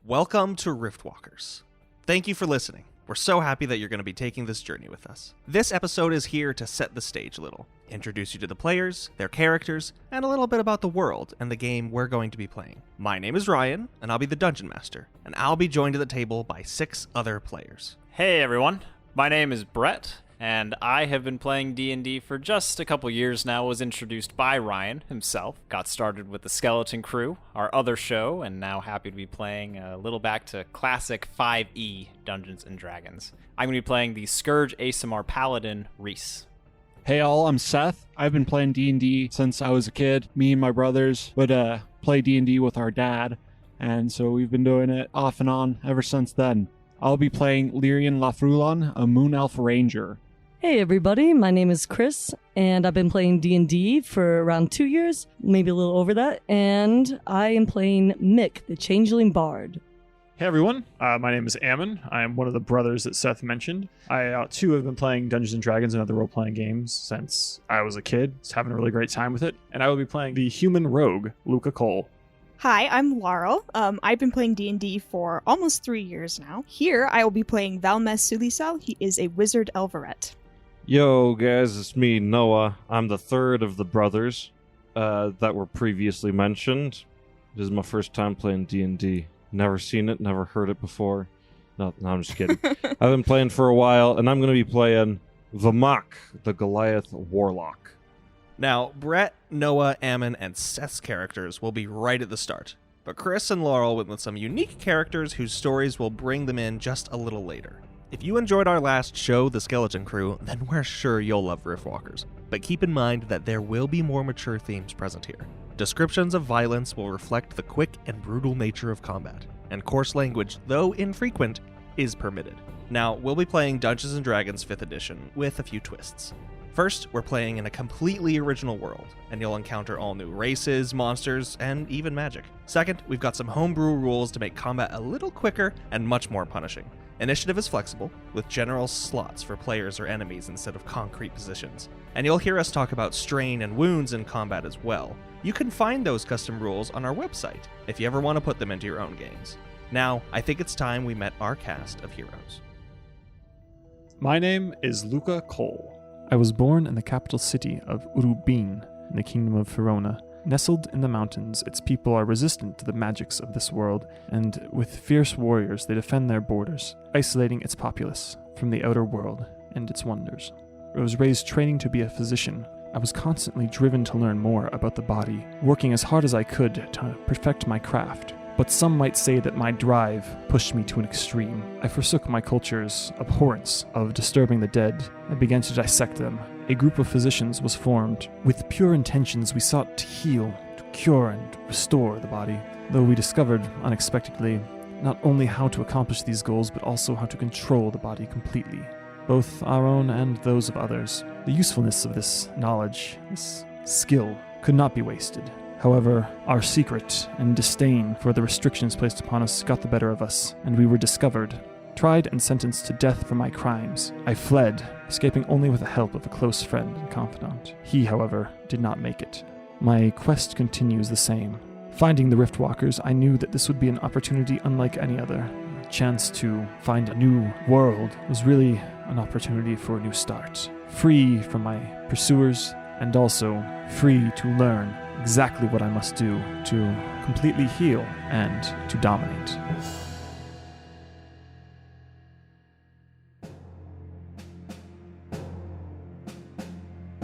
Welcome to Riftwalkers. Thank you for listening. We're so happy that you're going to be taking this journey with us. This episode is here to set the stage a little, introduce you to the players, their characters, and a little bit about the world and the game we're going to be playing. My name is Ryan, and I'll be the Dungeon Master, and I'll be joined at the table by 6 other players. Hey everyone, my name is Brett, and I have been playing D&D for just a couple years now. Was introduced by Ryan himself. Got started with the Skeleton Crew, our other show, and now happy to be playing a little back to classic 5e Dungeons & Dragons. I'm going to be playing the Scourge Aasimar Paladin, Reese. Hey all, I'm Seth. I've been playing D&D since I was a kid. Me and my brothers would play D&D with our dad, and so we've been doing it off and on ever since then. I'll be playing Lirion Lafruilon, a Moon Elf Ranger. Hey everybody, my name is Chris, and I've been playing D&D for around 2 years, maybe a little over that, and I am playing Mikkie, the Changeling Bard. Hey everyone, my name is Ammon. I am one of the brothers that Seth mentioned. I too have been playing Dungeons & Dragons and other role-playing games since I was a kid, just having a really great time with it, and I will be playing the human rogue, Luca Cole. Hi, I'm Laurel. I've been playing D&D for almost 3 years now. Here, I will be playing Vamahk Sulisal. He is a wizard Elvaret. Yo, guys, it's me, Noah. I'm the third of the brothers that were previously mentioned. This is my first time playing D&D. Never seen it, never heard it before. No, I'm just kidding. I've been playing for a while, and I'm going to be playing Vamahk, the Goliath Warlock. Now, Brett, Noah, Ammon, and Seth's characters will be right at the start, but Chris and Laurel went with some unique characters whose stories will bring them in just a little later. If you enjoyed our last show, The Skeleton Crew, then we're sure you'll love Riftwalkers. But keep in mind that there will be more mature themes present here. Descriptions of violence will reflect the quick and brutal nature of combat, and coarse language, though infrequent, is permitted. Now, we'll be playing Dungeons & Dragons 5th edition with a few twists. First, we're playing in a completely original world, and you'll encounter all new races, monsters, and even magic. Second, we've got some homebrew rules to make combat a little quicker and much more punishing. Initiative is flexible, with general slots for players or enemies instead of concrete positions. And you'll hear us talk about strain and wounds in combat as well. You can find those custom rules on our website, if you ever want to put them into your own games. Now, I think it's time we met our cast of heroes. My name is Luca Cole. I was born in the capital city of Urubin in the kingdom of Verona. Nestled in the mountains, its people are resistant to the magics of this world, and with fierce warriors they defend their borders, isolating its populace from the outer world and its wonders. I was raised training to be a physician. I was constantly driven to learn more about the body, working as hard as I could to perfect my craft. But some might say that my drive pushed me to an extreme. I forsook my culture's abhorrence of disturbing the dead and began to dissect them. A group of physicians was formed. With pure intentions, we sought to heal, to cure, and restore the body, though we discovered, unexpectedly, not only how to accomplish these goals, but also how to control the body completely, both our own and those of others. The usefulness of this knowledge, this skill, could not be wasted. However, our secret and disdain for the restrictions placed upon us got the better of us, and we were discovered, tried and sentenced to death for my crimes. I fled, escaping only with the help of a close friend and confidant. He, however, did not make it. My quest continues the same. Finding the Riftwalkers, I knew that this would be an opportunity unlike any other. A chance to find a new world was really an opportunity for a new start. Free from my pursuers, and also free to learn exactly what I must do to completely heal and to dominate.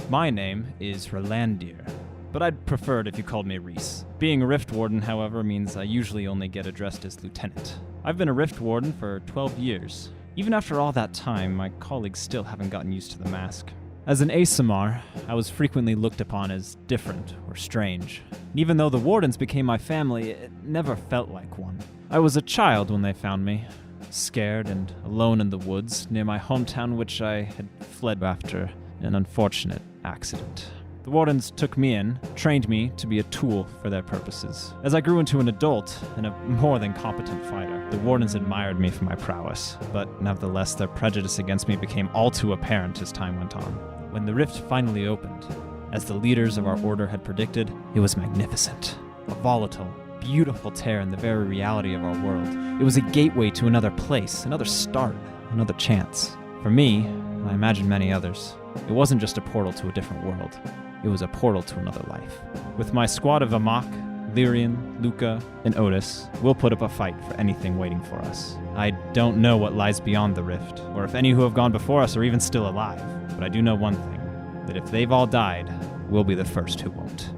My name is Rolandir, but I'd prefer it if you called me Reese. Being a Rift Warden, however, means I usually only get addressed as Lieutenant. I've been a Rift Warden for 12 years. Even after all that time, my colleagues still haven't gotten used to the mask. As an Aasimar, I was frequently looked upon as different or strange. And even though the Wardens became my family, it never felt like one. I was a child when they found me, scared and alone in the woods near my hometown, which I had fled after an unfortunate accident. The Wardens took me in, trained me to be a tool for their purposes. As I grew into an adult and a more than competent fighter, the Wardens admired me for my prowess, but nevertheless their prejudice against me became all too apparent as time went on. When the rift finally opened, as the leaders of our order had predicted, it was magnificent. A volatile, beautiful tear in the very reality of our world. It was a gateway to another place, another start, another chance. For me, and I imagine many others, it wasn't just a portal to a different world. It was a portal to another life. With my squad of Vamahk, Lirion, Luca, and Otis, we'll put up a fight for anything waiting for us. I don't know what lies beyond the rift, or if any who have gone before us are even still alive, but I do know one thing, that if they've all died, we'll be the first who won't.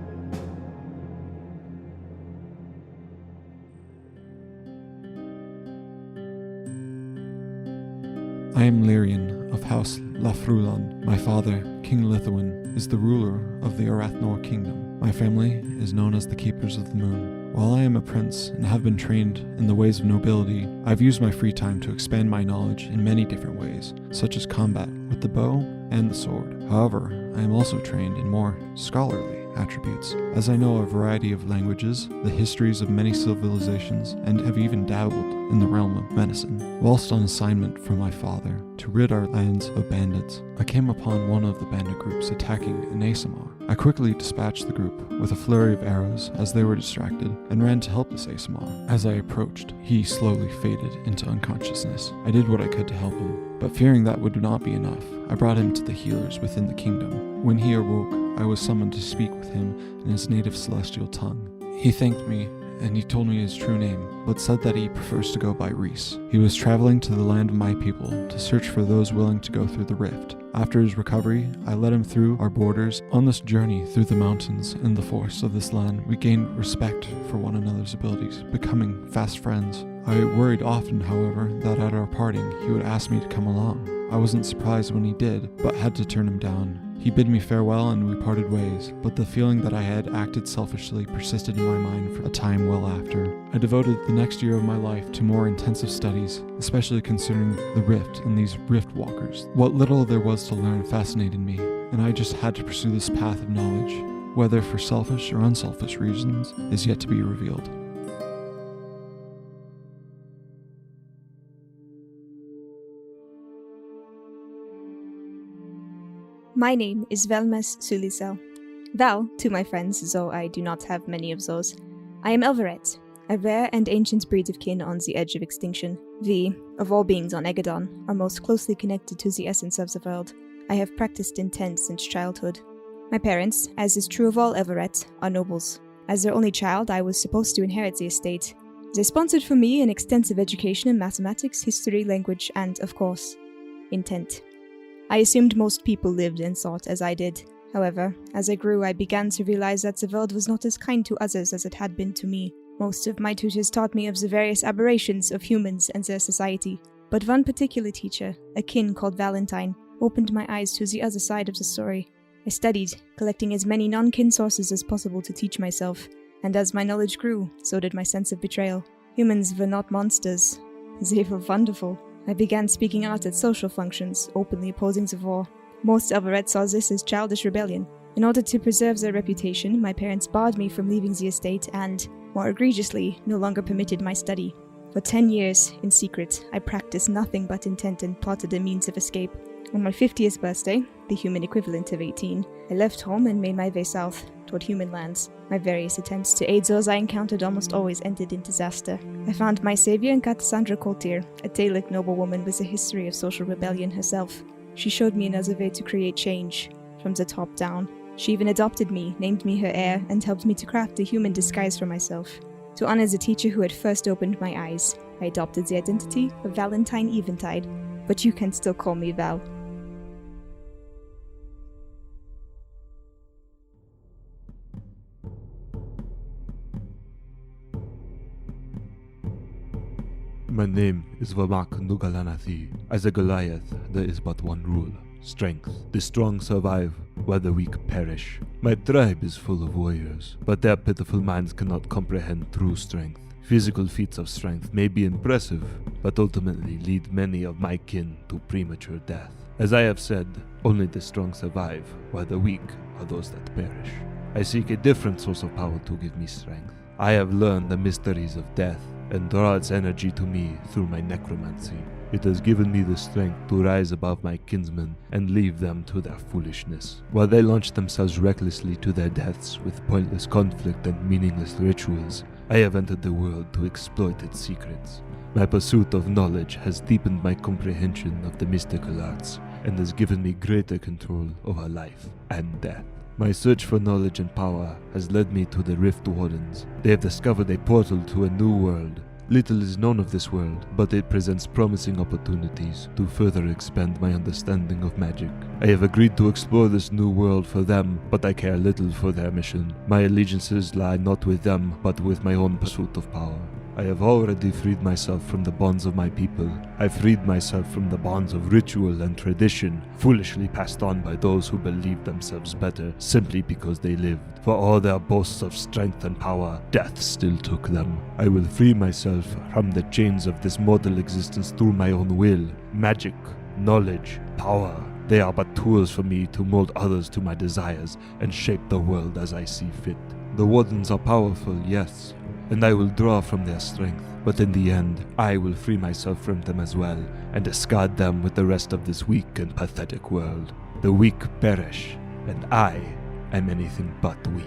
I am Lirion of House Lafruilon. My father, King Lithwin, is the ruler of the Arathnor Kingdom. My family is known as the Keepers of the Moon. While I am a prince and have been trained in the ways of nobility, I've used my free time to expand my knowledge in many different ways, such as combat with the bow and the sword. However, I am also trained in more scholarly attributes, as I know a variety of languages, the histories of many civilizations, and have even dabbled in the realm of medicine. Whilst on assignment from my father to rid our lands of bandits, I came upon one of the bandit groups attacking an Aasimar. I quickly dispatched the group with a flurry of arrows as they were distracted, and ran to help this Aasimar. As I approached, he slowly faded into unconsciousness. I did what I could to help him, but fearing that would not be enough, I brought him to the healers within the kingdom. When he awoke, I was summoned to speak with him in his native celestial tongue. He thanked me, and he told me his true name, but said that he prefers to go by Reese. He was traveling to the land of my people to search for those willing to go through the rift. After his recovery, I led him through our borders. On this journey through the mountains and the forests of this land, we gained respect for one another's abilities, becoming fast friends. I worried often, however, that at our parting, he would ask me to come along. I wasn't surprised when he did, but had to turn him down. He bid me farewell and we parted ways, but the feeling that I had acted selfishly persisted in my mind for a time well after. I devoted the next year of my life to more intensive studies, especially concerning the rift and these rift walkers. What little there was to learn fascinated me, and I just had to pursue this path of knowledge. Whether for selfish or unselfish reasons is yet to be revealed. My name is Velmes Sulisel. Val, to my friends, though I do not have many of those. I am Elvaret, a rare and ancient breed of kin on the edge of extinction. We, of all beings on Egadon, are most closely connected to the essence of the world. I have practiced intent since childhood. My parents, as is true of all Elvaret, are nobles. As their only child, I was supposed to inherit the estate. They sponsored for me an extensive education in mathematics, history, language, and, of course, intent. I assumed most people lived and thought as I did. However, as I grew, I began to realize that the world was not as kind to others as it had been to me. Most of my tutors taught me of the various aberrations of humans and their society, but one particular teacher, a kin called Valentine, opened my eyes to the other side of the story. I studied, collecting as many non-kin sources as possible to teach myself, and as my knowledge grew, so did my sense of betrayal. Humans were not monsters. They were wonderful. I began speaking out at social functions, openly opposing the war. Most Elvaret saw this as childish rebellion. In order to preserve their reputation, my parents barred me from leaving the estate and, more egregiously, no longer permitted my study. For 10 years, in secret, I practiced nothing but intent and plotted a means of escape. On my 50th birthday, the human equivalent of 18, I left home and made my way south, toward human lands. My various attempts to aid those I encountered almost always ended in disaster. I found my savior in Cassandra Coltier, a Taelic noblewoman with a history of social rebellion herself. She showed me another way to create change, from the top down. She even adopted me, named me her heir, and helped me to craft a human disguise for myself. To honor the teacher who had first opened my eyes, I adopted the identity of Valentine Eventide, but you can still call me Val. My name is Vamahk Nugalanathi. As a Goliath, there is but one rule: strength. The strong survive, while the weak perish. My tribe is full of warriors, but their pitiful minds cannot comprehend true strength. Physical feats of strength may be impressive, but ultimately lead many of my kin to premature death. As I have said, only the strong survive, while the weak are those that perish. I seek a different source of power to give me strength. I have learned the mysteries of death, and draw its energy to me through my necromancy. It has given me the strength to rise above my kinsmen and leave them to their foolishness. While they launch themselves recklessly to their deaths with pointless conflict and meaningless rituals, I have entered the world to exploit its secrets. My pursuit of knowledge has deepened my comprehension of the mystical arts and has given me greater control over life and death. My search for knowledge and power has led me to the Rift Wardens. They have discovered a portal to a new world. Little is known of this world, but it presents promising opportunities to further expand my understanding of magic. I have agreed to explore this new world for them, but I care little for their mission. My allegiances lie not with them, but with my own pursuit of power. I have already freed myself from the bonds of my people. I freed myself from the bonds of ritual and tradition, foolishly passed on by those who believed themselves better simply because they lived. For all their boasts of strength and power, death still took them. I will free myself from the chains of this mortal existence through my own will. Magic, knowledge, power. They are but tools for me to mold others to my desires and shape the world as I see fit. The Wardens are powerful, yes, and I will draw from their strength, but in the end, I will free myself from them as well, and discard them with the rest of this weak and pathetic world. The weak perish, and I am anything but weak.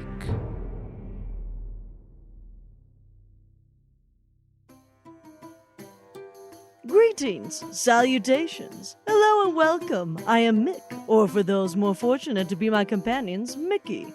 Greetings, salutations, hello and welcome. I am Mick, or for those more fortunate to be my companions, Mikkie.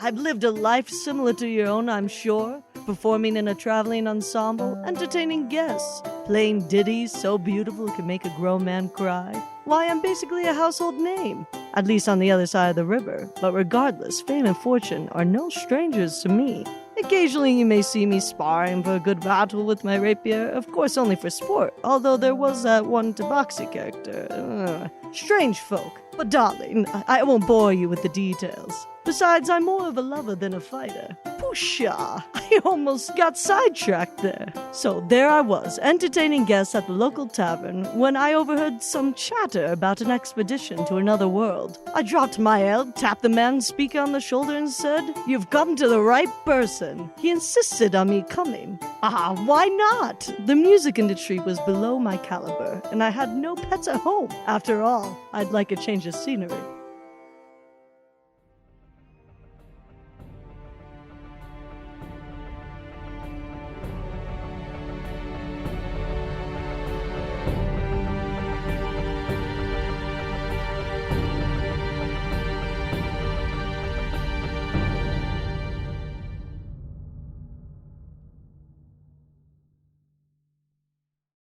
I've lived a life similar to your own, I'm sure, performing in a traveling ensemble, entertaining guests, playing ditties so beautiful it can make a grown man cry. Why, I'm basically a household name, at least on the other side of the river, but regardless, fame and fortune are no strangers to me. Occasionally you may see me sparring for a good battle with my rapier, of course only for sport, although there was that one Tabaxi character. Strange folk. But darling, I won't bore you with the details. Besides, I'm more of a lover than a fighter. Poosha! I almost got sidetracked there. So there I was, entertaining guests at the local tavern, when I overheard some chatter about an expedition to another world. I dropped my ale, tapped the man's speaker on the shoulder and said, "You've come to the right person." He insisted on me coming. Why not? The music industry was below my caliber, and I had no pets at home. After all, I'd like a change of scenery.